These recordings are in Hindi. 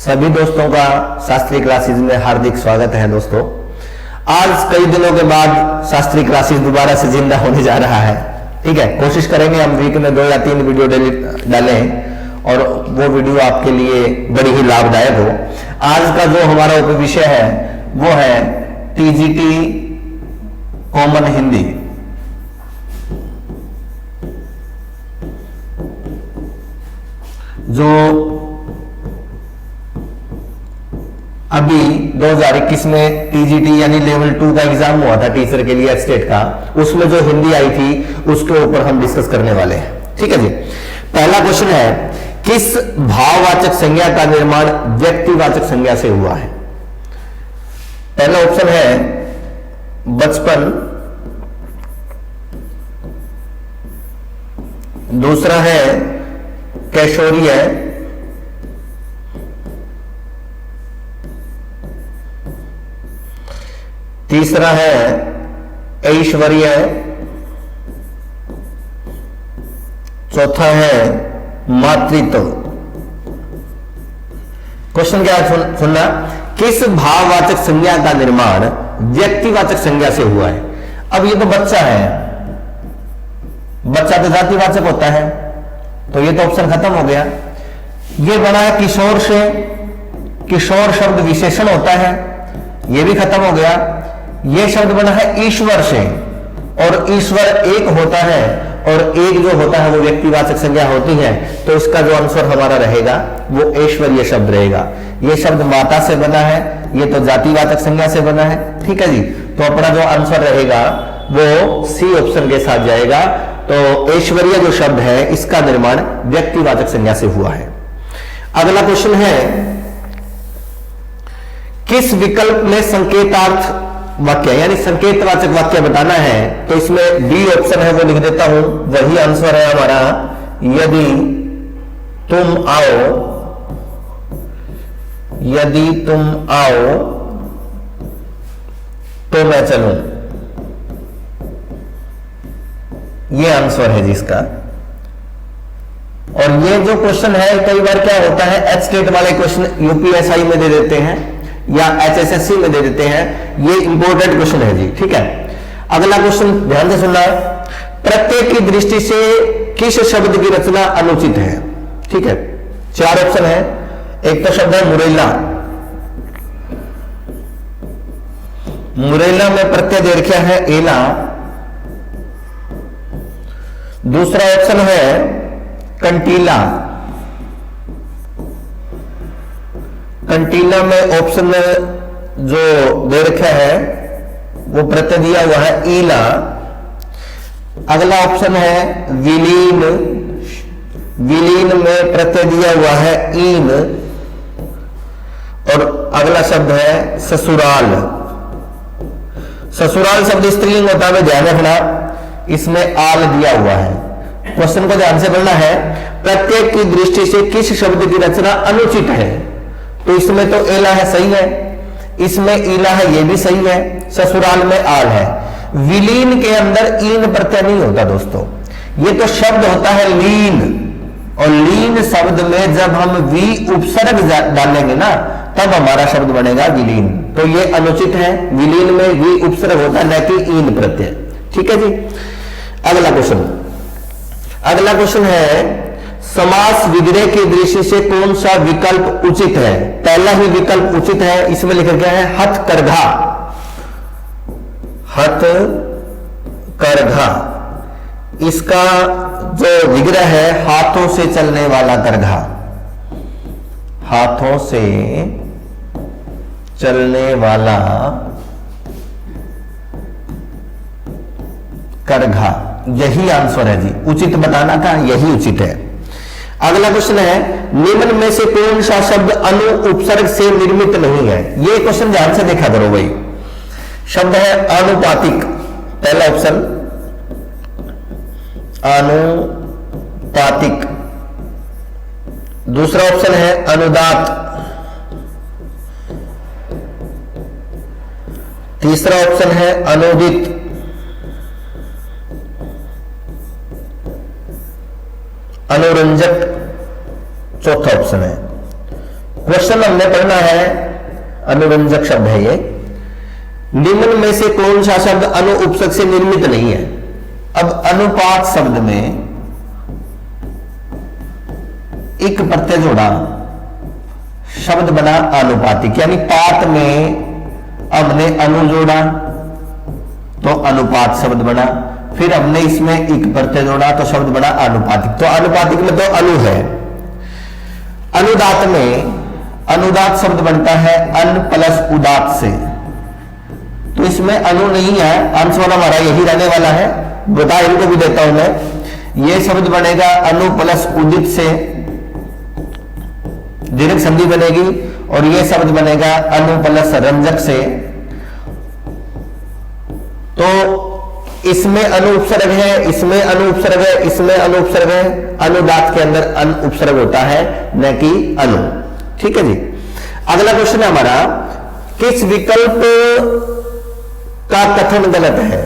सभी दोस्तों का शास्त्री क्लासेज में हार्दिक स्वागत है। दोस्तों, आज कई दिनों के बाद शास्त्री क्लासेज दोबारा से जिंदा होने जा रहा है। ठीक है, कोशिश करेंगे हम वीक में 2 या 3 वीडियो डालें और वो वीडियो आपके लिए बड़ी ही लाभदायक हो। आज का जो हमारा उपविषय है वो है टीजीटी कॉमन हिंदी। जो अभी 2021 में टीजीटी यानी लेवल 2 का एग्जाम हुआ था टीचर के लिए स्टेट का, उसमें जो हिंदी आई थी उसके ऊपर हम डिस्कस करने वाले हैं। ठीक है जी। पहला क्वेश्चन है, किस भाववाचक संज्ञा का निर्माण व्यक्तिवाचक संज्ञा से हुआ है? पहला ऑप्शन है बचपन, दूसरा है कैशोरीय, तीसरा है ऐश्वर्य, चौथा है मातृत्व। क्वेश्चन क्या है सुनना, किस भाववाचक संज्ञा का निर्माण व्यक्तिवाचक संज्ञा से हुआ है? अब ये तो बच्चा है, बच्चा तो जातिवाचक होता है, तो ये तो ऑप्शन खत्म हो गया। ये बना है किशोर से, किशोर शब्द विशेषण होता है, ये भी खत्म हो गया। ये शब्द बना है ईश्वर से, और ईश्वर एक होता है और एक जो होता है वो व्यक्तिवाचक संज्ञा होती है, तो इसका जो आंसर हमारा रहेगा वो ऐश्वर्य शब्द रहेगा। ये शब्द माता से बना है, ये तो जातिवाचक संज्ञा से बना है। ठीक है जी, तो अपना जो आंसर रहेगा वो सी ऑप्शन के साथ जाएगा। तो ऐश्वर्य जो शब्द है इसका निर्माण व्यक्तिवाचक संज्ञा से हुआ है। अगला क्वेश्चन है, किस विकल्प में संकेतार्थ वाक्य यानी संकेतवाचक वाक्य बताना है? तो इसमें डी ऑप्शन है वो लिख देता हूं, वही आंसर है हमारा। यदि तुम आओ, यदि तुम आओ तो मैं चलूं, ये आंसर है जिसका। और ये जो क्वेश्चन है कई बार क्या होता है, एच स्टेट वाले क्वेश्चन यूपीएसआई में दे देते हैं या एचएसएससी में दे देते हैं। ये इंपॉर्टेंट क्वेश्चन है जी। ठीक है, अगला क्वेश्चन ध्यान से सुनना, प्रत्येक की दृष्टि से किस शब्द की रचना अनुचित है? ठीक है, 4 ऑप्शन है। एक तो शब्द है मुरैला, मुरैला में प्रत्यय दे रखा है एला। दूसरा ऑप्शन है कंटीला, कंटीला में ऑप्शन जो दे रखा है वो प्रत्यय दिया हुआ है ईला। अगला ऑप्शन है विलीन, विलीन में प्रत्यय दिया हुआ है ईन। और अगला शब्द है ससुराल, ससुराल शब्द स्त्रीलिंग होता है, ध्यान रखना, इसमें आल दिया हुआ है। क्वेश्चन को ध्यान से पढ़ना है, प्रत्येक की दृष्टि से किस शब्द की रचना अनुचित है? तो इसमें तो एला है, सही है। इसमें ईला है, ये भी सही है। ससुराल में आल है। विलीन के अंदर ईन प्रत्यय नहीं होता दोस्तों, ये तो शब्द होता है लीन, और लीन शब्द में जब हम वी उपसर्ग डालेंगे ना तब हमारा शब्द बनेगा विलीन। तो ये अनुचित है, विलीन में वी उपसर्ग होता है न कि ईन प्रत्यय। ठीक है जी। अगला क्वेश्चन, अगला क्वेश्चन है, समास विग्रह की दृष्टि से कौन सा विकल्प उचित है? पहला ही विकल्प उचित है, इसमें लिखा गया है हथकरघा, हथकरघा। इसका जो विग्रह है हाथों से चलने वाला करघा, हाथों से चलने वाला करघा, यही आंसर है जी। उचित बताना था, यही उचित है। अगला क्वेश्चन है, निम्न में से कौन सा शब्द अनु उपसर्ग से निर्मित नहीं है? ये क्वेश्चन ध्यान से देखा करो भाई। शब्द है अनुपातिक, पहला ऑप्शन अनुपातिक। दूसरा ऑप्शन है अनुदात, तीसरा ऑप्शन है अनुदित, अनुरंजक चौथा ऑप्शन है। क्वेश्चन हमने पढ़ना है, अनुरंजक शब्द है ये। निम्न में से कौन सा शब्द अनु उपसर्ग से निर्मित नहीं है? अब अनुपात शब्द में एक प्रत्यय जोड़ा, शब्द बना अनुपातिक, यानी पात में हमने अनु जोड़ा तो अनुपात शब्द बना, फिर हमने इसमें एक प्रत्यय जोड़ा तो शब्द बना अनुपातिक। तो अनुपातिक में तो अनु है। अनुदात में अनुदात शब्द बनता है अन प्लस उदात से, तो इसमें अनु नहीं है, अंश वाला हमारा यही रहने वाला है। बता इनको भी देता हूं मैं। यह शब्द बनेगा अनु प्लस उदित से, दीर्घ संधि बनेगी, और यह शब्द बनेगा अनु प्लस रंजक से। तो इसमें अनु उपसर्ग है, इसमें अनु उपसर्ग है, इसमें अनु उपसर्ग है। अनुदात के अंदर अन उपसर्ग होता है, न कि अनु। ठीक है जी। अगला क्वेश्चन है हमारा, किस विकल्प का कथन गलत है?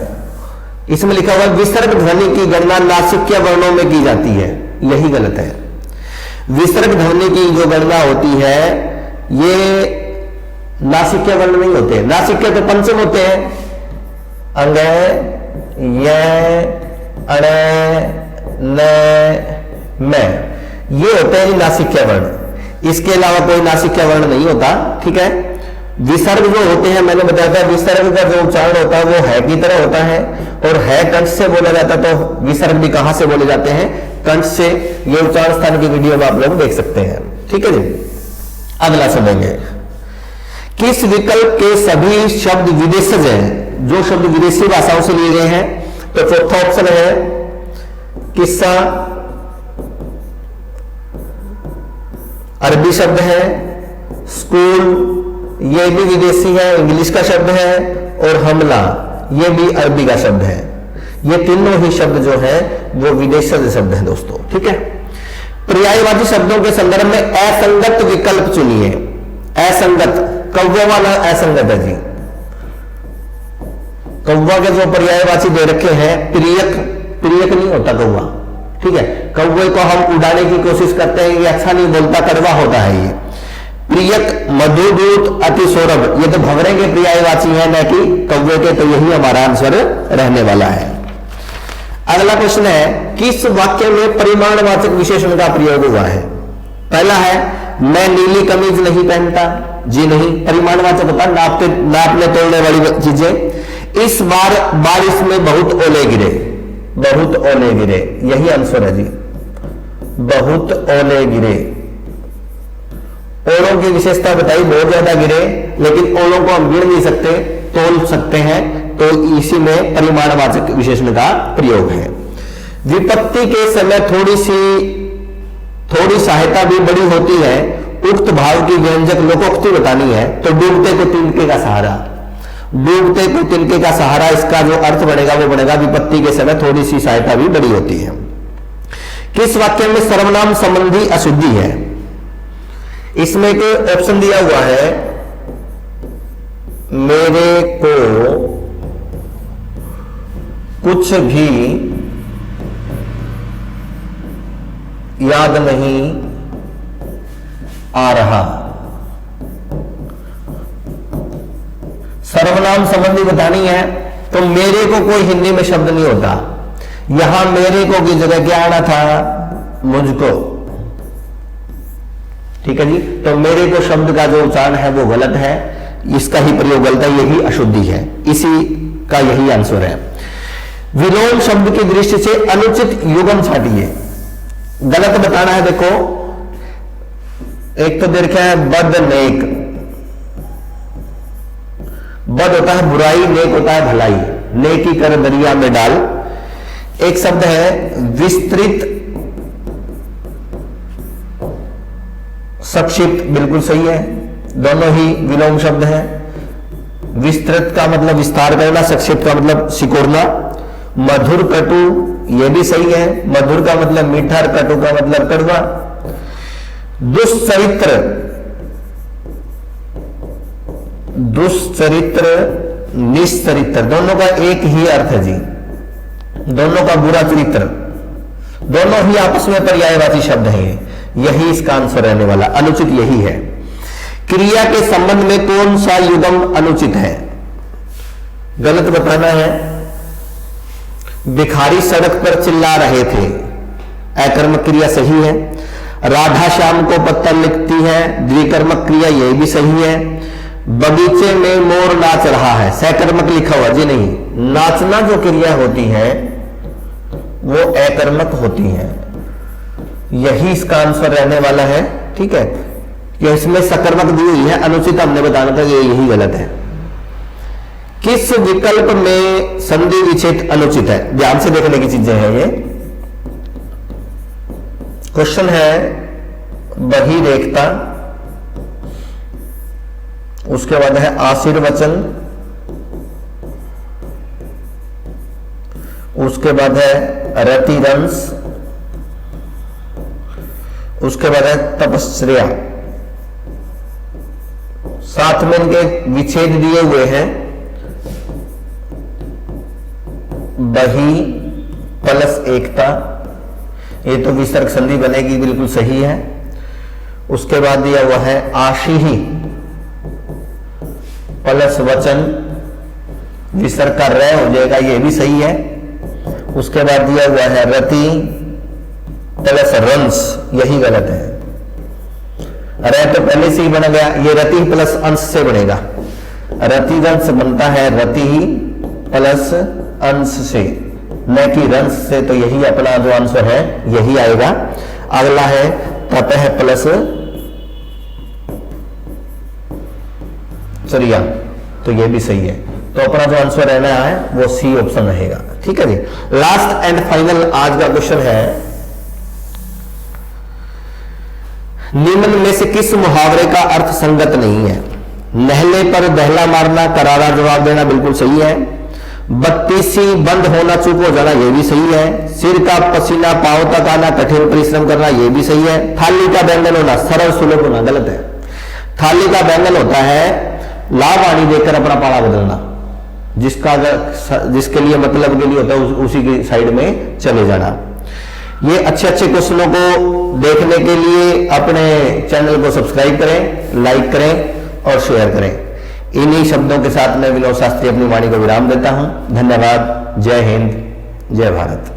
इसमें लिखा हुआ विसर्ग ध्वनि की गणना नासिक्य वर्णों में की जाती है, यही गलत है। विसर्ग ध्वनि की जो गणना होती है ये नासिक्य वर्ण नहीं होते। नासिक्य तो पंचम होते हैं, अंग, य, अण, न, म, ये होते हैं नासिक्य वर्ण। इसके अलावा कोई नासिक्य वर्ण नहीं होता। ठीक है। विसर्ग जो होते हैं, मैंने बताया था विसर्ग का जो उच्चारण होता है वो है की तरह होता है, और है कंठ से बोला जाता, तो विसर्ग भी कहां से बोले जाते हैं? कंठ से। ये उच्चारण स्थान की वीडियो में आप लोग देख सकते हैं। ठीक है जी। अगला सुनेंगे, किस विकल्प के सभी शब्द विदेशज हैं? जो शब्द विदेशी भाषाओं से लिए गए हैं, तो चौथा ऑप्शन है किस्सा, अरबी शब्द है, स्कूल ये भी विदेशी है, इंग्लिश का शब्द है, और हमला ये भी अरबी का शब्द है। ये तीनों ही शब्द जो है वो विदेशज शब्द है दोस्तों। ठीक है। पर्यायवाची शब्दों के संदर्भ में असंगत विकल्प चुनिए। असंगत, कौवा वाला असंगत है जी। कौवा के जो पर्यायवाची दे रखे हैं, प्रियक, प्रियक नहीं होता कौवा। ठीक है। कौवे को हम उड़ाने की कोशिश करते हैं, ये अच्छा नहीं बोलता, कड़वा होता है ये। प्रियक, मधुदूत, अति सौरभ, ये तो भंवरे के पर्यायवाची है, न कि कौवे के। तो यही हमारा आंसर रहने वाला है। अगला प्रश्न है, किस वाक्य में परिमाणवाचक विशेषण का प्रयोग हुआ है? पहला है, मैं नीली कमीज नहीं पहनता। जी नहीं, परिमाणवाचक होता नापने तोड़ने वाली चीजें। इस बार बारिश में बहुत ओले गिरे। बहुत ओले गिरे, यही आंसर है जी। बहुत ओले गिरे। ओलों की विशेषता बताई, बहुत ज्यादा गिरे, लेकिन ओलों को हम गिन नहीं सकते, तोल सकते हैं, तो इसी में परिमाणवाचक विशेषण का प्रयोग है। विपत्ति के समय थोड़ी सहायता भी बड़ी होती है। उक्त भाव की व्यंजक लोकोक्ति बतानी है, तो डूबते को तिनके का सहारा। डूबते को तिनके का सहारा, इसका जो अर्थ बनेगा वो बनेगा विपत्ति के समय थोड़ी सी सहायता भी बड़ी होती है। किस वाक्य में सर्वनाम संबंधी अशुद्धि है? इसमें एक ऑप्शन दिया हुआ है, मेरे को कुछ भी याद नहीं आ रहा। सर्वनाम संबंधी बतानी है, तो मेरे को कोई हिंदी में शब्द नहीं होता। यहां मेरे को की जगह क्या आना था? मुझको। ठीक है जी। तो मेरे को शब्द का जो उच्चारण है वो गलत है, इसका ही प्रयोग गलत है, यही अशुद्धि है, इसी का यही आंसर है। विलोम शब्द की दृष्टि से अनुचित युगम छाटिए। गलत बताना है। देखो, एक तो देखा है बद नेक। बद होता है बुराई, नेक होता है भलाई। नेकी कर दरिया में डाल। एक शब्द है विस्तृत, संक्षिप्त, बिल्कुल सही है, दोनों ही विलोम शब्द हैं। विस्तृत का मतलब विस्तार करना, संक्षिप्त का मतलब सिकोड़ना। मधुर कटु, यह भी सही है, मधुर का मतलब मीठा, कटु का मतलब कड़वा। दुष्चरित्र, दुष्चरित्र, निश्चरित्र, दोनों का एक ही अर्थ है जी। दोनों का बुरा चरित्र, दोनों ही आपस में पर्यायवाची शब्द हैं। यही इसका आंसर रहने वाला, अनुचित यही है। क्रिया के संबंध में कौन सा युग्म अनुचित है? गलत बताना है। भिखारी सड़क पर चिल्ला रहे थे, अकर्मक क्रिया सही है। राधा श्याम को पत्र लिखती है, द्विकर्मक क्रिया, यह भी सही है। बगीचे में मोर नाच रहा है, सकर्मक लिखा हुआ जी नहीं। नाचना जो क्रिया होती है वो अकर्मक होती है, यही इसका आंसर रहने वाला है। ठीक है, कि इसमें सकर्मक दी हुई है, अनुचित हमने बताना था, यही गलत है। किस विकल्प में संधि विच्छेद अनुचित है? ध्यान से देखने की चीजें हैं ये। क्वेश्चन है बहिरेखता, उसके बाद है आशीर्वचन, उसके बाद है रतिरंश, उसके बाद है तपस्या। साथ में इनके विच्छेद दिए हुए हैं, बही प्लस एकता, ये तो विसर्ग संधि बनेगी, बिल्कुल सही है। उसके बाद दिया हुआ है आशीही प्लस वचन, विसर्ग का रह हो जाएगा, ये भी सही है। उसके बाद दिया हुआ है रति प्लस रंश, यही गलत है। रह तो पहले से ही बन गया, ये रति प्लस अंश से बनेगा। रति रंश बनता है रति प्लस अंश से, न कि रंश से, तो यही अपना जो आंसर है यही आएगा। अगला है तपह प्लस चरिया, तो ये भी सही है। तो अपना जो आंसर रहना है वो सी ऑप्शन रहेगा। ठीक है जी। लास्ट एंड फाइनल आज का क्वेश्चन है, निम्न में से किस मुहावरे का अर्थ संगत नहीं है? नहले पर दहला मारना, करारा जवाब देना, बिल्कुल सही है। बत्तीसी बंद होना, चुप हो जाना, यह भी सही है। सिर का पसीना पांव तक आना, कठिन परिश्रम करना, यह भी सही है। थाली का बैंगन होना, सरल सुलभ होना, गलत है। थाली का बैंगन होता है लावाणी देकर अपना पाला बदलना, जिसके लिए मतलब के लिए होता है उसी की साइड में चले जाना। ये अच्छे अच्छे क्वेश्चनों को देखने के लिए अपने चैनल को सब्सक्राइब करें, लाइक करें और शेयर करें। इन्हीं शब्दों के साथ मैं विनोद शास्त्री अपनी वाणी को विराम देता हूं। धन्यवाद। जय हिंद, जय भारत।